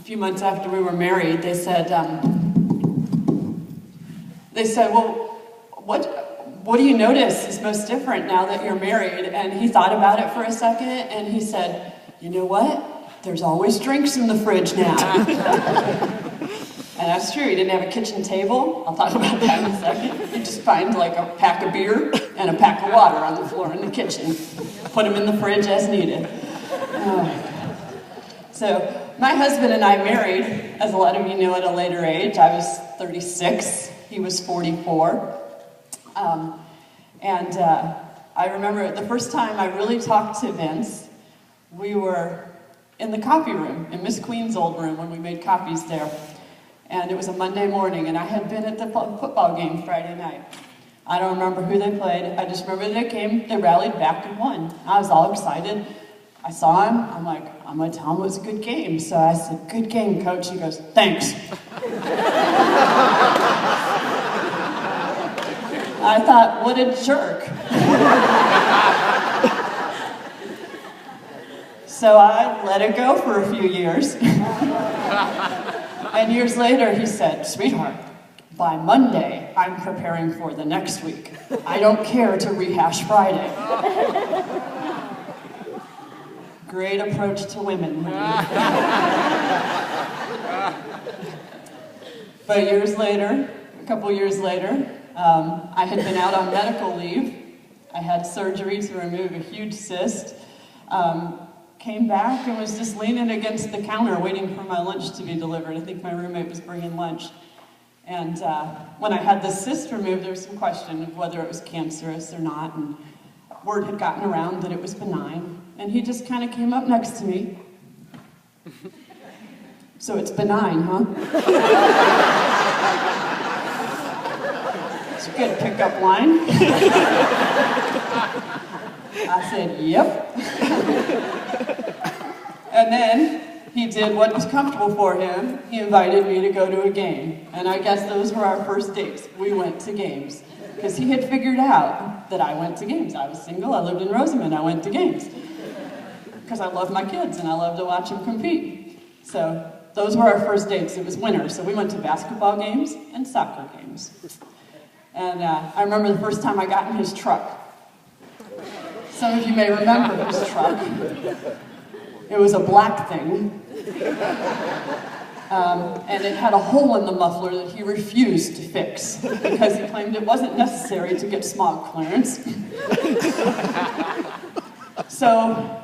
few months after we were married, they said, well, what do you notice is most different now that you're married? And he thought about it for a second, and he said, you know what? There's always drinks in the fridge now. And that's true, he didn't have a kitchen table. I'll talk about that in a second. You just find like a pack of beer and a pack of water on the floor in the kitchen. Put them in the fridge as needed. So, my husband and I married, as a lot of you know, at a later age. I was 36, he was 44. I remember the first time I really talked to Vince, we were in the copy room, in Miss Queen's old room when we made copies there. And it was a Monday morning, and I had been at the football game Friday night. I don't remember who they played. I just remember they came, they rallied back and won. I was all excited. I saw him. I'm like, I'm going to tell him it was a good game. So I said, good game, coach. He goes, thanks. I thought, what a jerk. So I let it go for a few years. And years later, he said, sweetheart, by Monday, I'm preparing for the next week. I don't care to rehash Friday. Great approach to women. But years later, a couple years later, I had been out on medical leave. I had surgery to remove a huge cyst. Came back and was just leaning against the counter waiting for my lunch to be delivered. I think my roommate was bringing lunch. And when I had the cyst removed, there was some question of whether it was cancerous or not, and word had gotten around that it was benign. And he just kind of came up next to me. So it's benign, huh? It's a good pickup line. I said, yep. And then he did what was comfortable for him. He invited me to go to a game. And I guess those were our first dates. We went to games. Because he had figured out that I went to games. I was single, I lived in Rosamond, I went to games. Because I love my kids and I love to watch them compete. So those were our first dates. It was winter. So we went to basketball games and soccer games. And I remember the first time I got in his truck. Some of you may remember his truck. It was a black thing. And it had a hole in the muffler that he refused to fix because he claimed it wasn't necessary to get smog clearance. So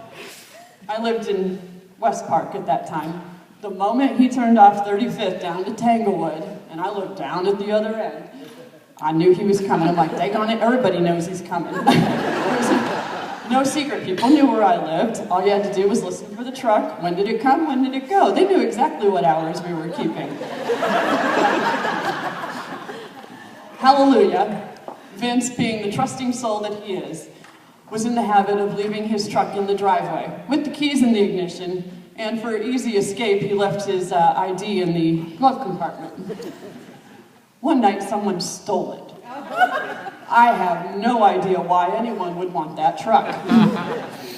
I lived in West Park at that time. The moment he turned off 35th down to Tanglewood, and I looked down at the other end, I knew he was coming. I'm like, daggone it, everybody knows he's coming. No secret, people knew where I lived. All you had to do was listen for the truck. When did it come? When did it go? They knew exactly what hours we were keeping. Hallelujah. Vince, being the trusting soul that he is, was in the habit of leaving his truck in the driveway with the keys in the ignition, and for easy escape, he left his ID in the glove compartment. One night, someone stole it. I have no idea why anyone would want that truck.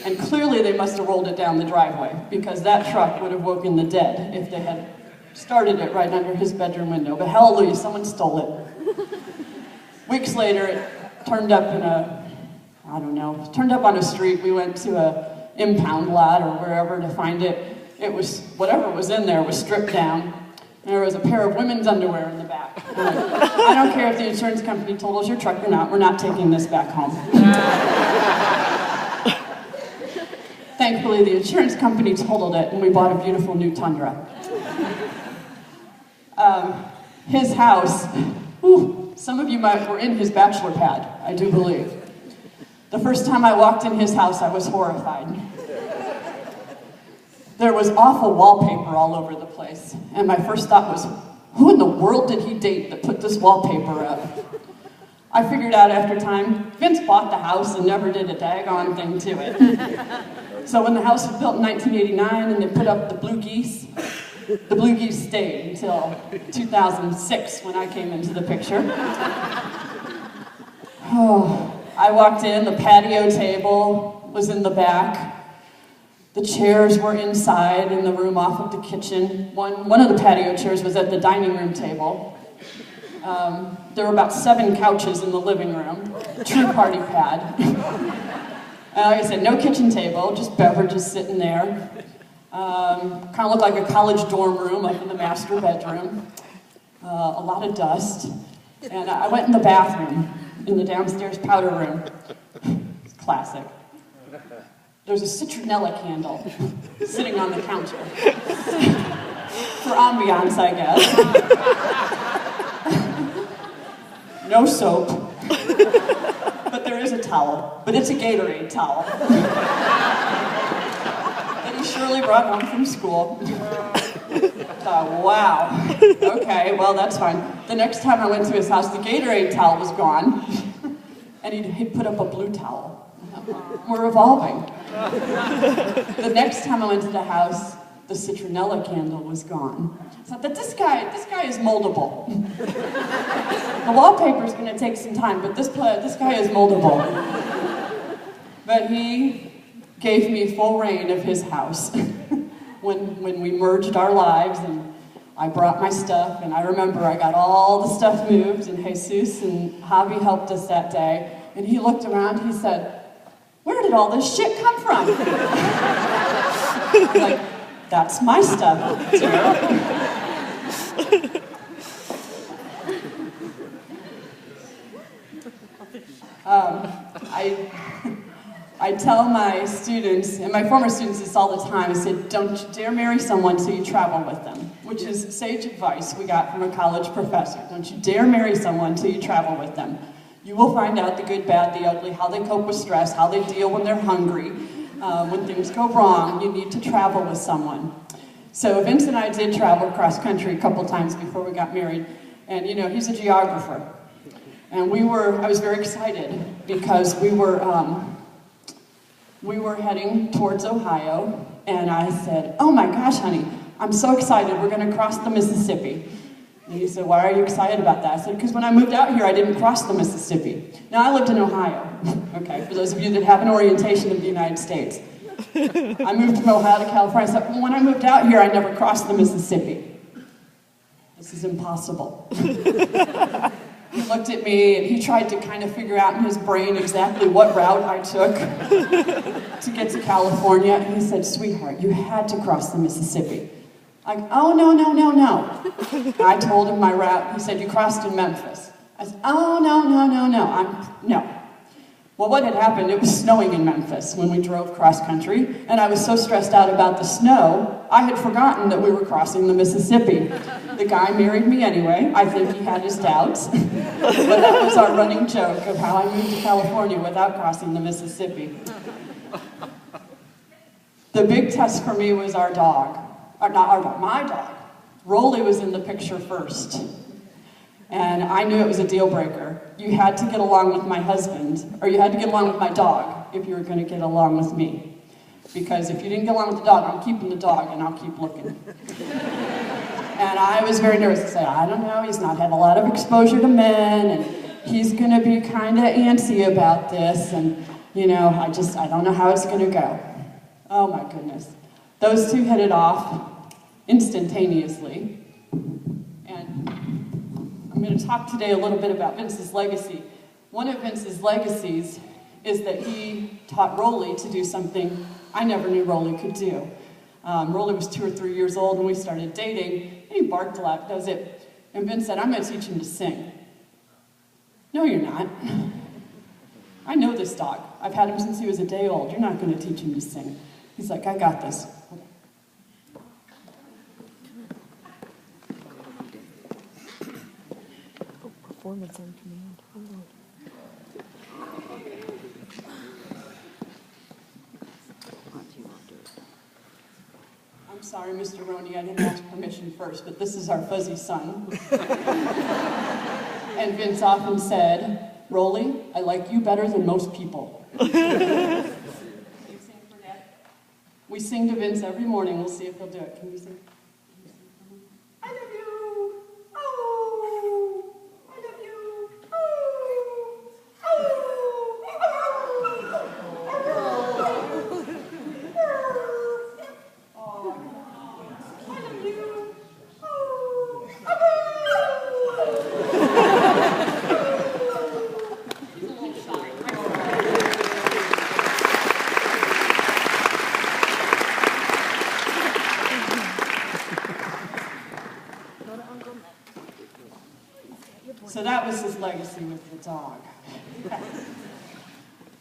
And clearly they must have rolled it down the driveway, because that truck would have woken the dead if they had started it right under his bedroom window. But hallelujah, someone stole it. Weeks later, it turned up in turned up on a street. We went to a impound lot or wherever to find it. It was, whatever was in there was stripped down. There was a pair of women's underwear in the back. I don't care if the insurance company told us your truck or not, we're not taking this back home. Thankfully, the insurance company totaled it, and we bought a beautiful new Tundra. His house, some of you were in his bachelor pad, I do believe. The first time I walked in his house, I was horrified. There was awful wallpaper all over the place, and my first thought was, who in the world did he date that put this wallpaper up? I figured out after time, Vince bought the house and never did a daggone thing to it. So when the house was built in 1989 and they put up the blue geese stayed until 2006 when I came into the picture. Oh, I walked in, the patio table was in the back. The chairs were inside in the room off of the kitchen. One of the patio chairs was at the dining room table. There were about 7 couches in the living room. True party pad. Like I said, no kitchen table, just beverages sitting there. Kind of looked like a college dorm room up in the master bedroom. A lot of dust. And I went in the bathroom, in the downstairs powder room. It's classic. There's a citronella candle sitting on the counter. For ambiance, I guess. No soap. But there is a towel. But it's a Gatorade towel. That he surely brought home from school. Wow. Okay, well, that's fine. The next time I went to his house, the Gatorade towel was gone. And he'd put up a blue towel. We're evolving. The next time I went to the house, the citronella candle was gone. So that this guy is moldable. The wallpaper's going to take some time, but this guy is moldable. But he gave me full reign of his house when we merged our lives, and I brought my stuff, and I remember I got all the stuff moved, and Jesus and Javi helped us that day, and he looked around, he said, "Where did all this shit come from?" I'm like, "That's my stuff, dear." I tell my students, and my former students this all the time, I said, "Don't you dare marry someone till you travel with them," which is sage advice we got from a college professor. Don't you dare marry someone till you travel with them. You will find out the good, bad, the ugly, how they cope with stress, how they deal when they're hungry. When things go wrong, you need to travel with someone. So Vince and I did travel cross country a couple times before we got married, and you know, he's a geographer. And I was very excited because we were heading towards Ohio, and I said, "Oh my gosh, honey, I'm so excited, we're gonna cross the Mississippi." And he said, "Why are you excited about that?" I said, "Because when I moved out here, I didn't cross the Mississippi." Now, I lived in Ohio, okay, for those of you that have an orientation of the United States. I moved from Ohio to California. I said, "Well, when I moved out here, I never crossed the Mississippi." This is impossible. He looked at me, and he tried to kind of figure out in his brain exactly what route I took to get to California. And he said, "Sweetheart, you had to cross the Mississippi." Like, "Oh, no, no, no, no." I told him my route. He said, "You crossed in Memphis." I said, "Oh, no, no, no, no, no." Well, what had happened, it was snowing in Memphis when we drove cross country, and I was so stressed out about the snow, I had forgotten that we were crossing the Mississippi. The guy married me anyway. I think he had his doubts. But that was our running joke of how I moved to California without crossing the Mississippi. The big test for me was our dog. Not our dog, my dog. Rolly was in the picture first. And I knew it was a deal breaker. You had to get along with my husband, or you had to get along with my dog if you were going to get along with me. Because if you didn't get along with the dog, I'm keeping the dog and I'll keep looking. And I was very nervous. I said, "I don't know, he's not had a lot of exposure to men, and he's going to be kind of antsy about this, and you know, I don't know how it's going to go." Oh my goodness. Those two hit it off instantaneously. And I'm going to talk today a little bit about Vince's legacy. One of Vince's legacies is that he taught Rolly to do something I never knew Rolly could do. Rolly was 2 or 3 years old when we started dating, and he barked a lot, does it? And Vince said, "I'm going to teach him to sing." "No, you're not. I know this dog. I've had him since he was a day old. You're not going to teach him to sing." He's like, "I got this." Performance on command. I'm sorry, Mr. Roney, I didn't ask permission first, but this is our fuzzy son. And Vince often said, "Rolly, I like you better than most people." You sing for Dad? We sing to Vince every morning. We'll see if he'll do it. Can you sing? I love you. Oh. I love you. Oh. Oh. So that was his legacy with the dog.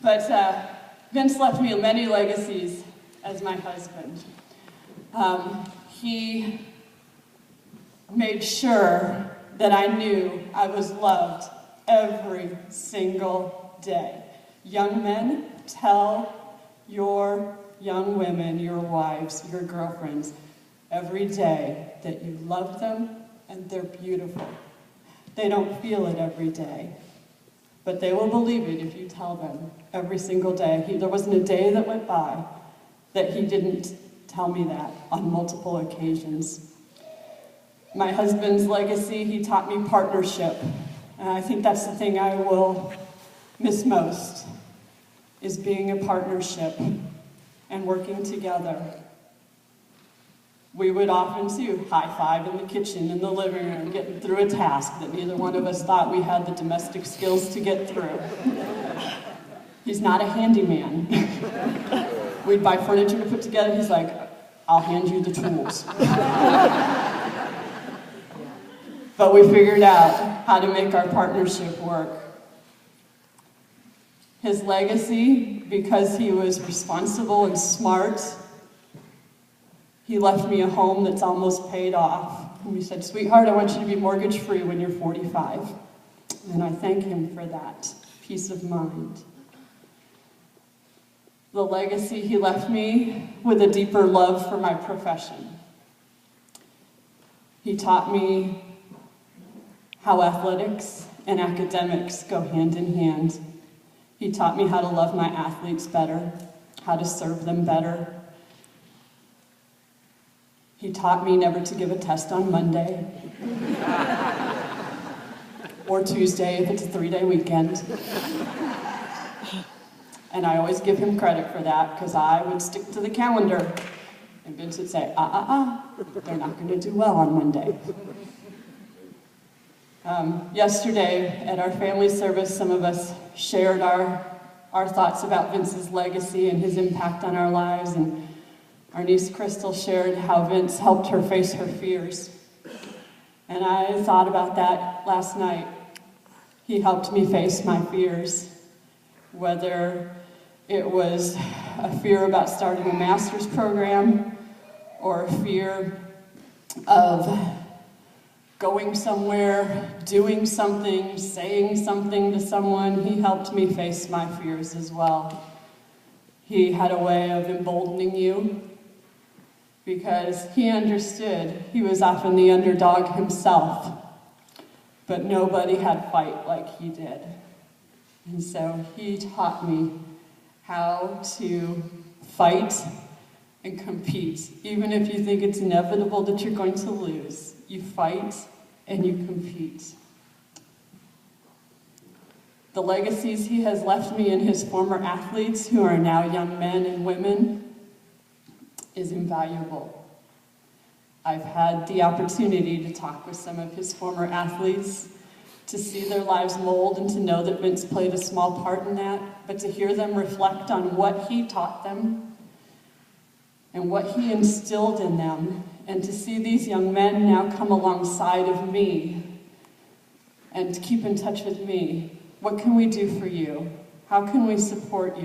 But Vince left me many legacies as my husband. He made sure that I knew I was loved every single day. Young men, tell your young women, your wives, your girlfriends, every day that you love them and they're beautiful. They don't feel it every day, but they will believe it if you tell them every single day. There wasn't a day that went by that he didn't tell me that on multiple occasions. My husband's legacy, he taught me partnership. And I think that's the thing I will miss most, is being a partnership and working together. We would often do high five in the kitchen, in the living room, getting through a task that neither one of us thought we had the domestic skills to get through. He's not a handyman. We'd buy furniture to put together, he's like, I'll hand you the tools. But we figured out how to make our partnership work. His legacy, because he was responsible and smart, he left me a home that's almost paid off. And he said, sweetheart, I want you to be mortgage-free when you're 45. And I thank him for that peace of mind. The legacy, he left me with a deeper love for my profession. He taught me how athletics and academics go hand in hand. He taught me how to love my athletes better, how to serve them better. He taught me never to give a test on Monday or Tuesday if it's a 3-day weekend. And I always give him credit for that because I would stick to the calendar. And Vince would say, they're not going to do well on Monday. Yesterday at our family service, some of us shared our thoughts about Vince's legacy and his impact on our lives. And our niece Crystal shared how Vince helped her face her fears. And I thought about that last night. He helped me face my fears, whether it was a fear about starting a master's program or a fear of going somewhere, doing something, saying something to someone. He helped me face my fears as well. He had a way of emboldening you because he understood he was often the underdog himself, but nobody had fight like he did. And so he taught me how to fight and compete. Even if you think it's inevitable that you're going to lose, you fight and you compete. The legacies he has left me in his former athletes, who are now young men and women, is invaluable. I've had the opportunity to talk with some of his former athletes, to see their lives mold and to know that Vince played a small part in that, but to hear them reflect on what he taught them and what he instilled in them, and to see these young men now come alongside of me and keep in touch with me. What can we do for you? How can we support you?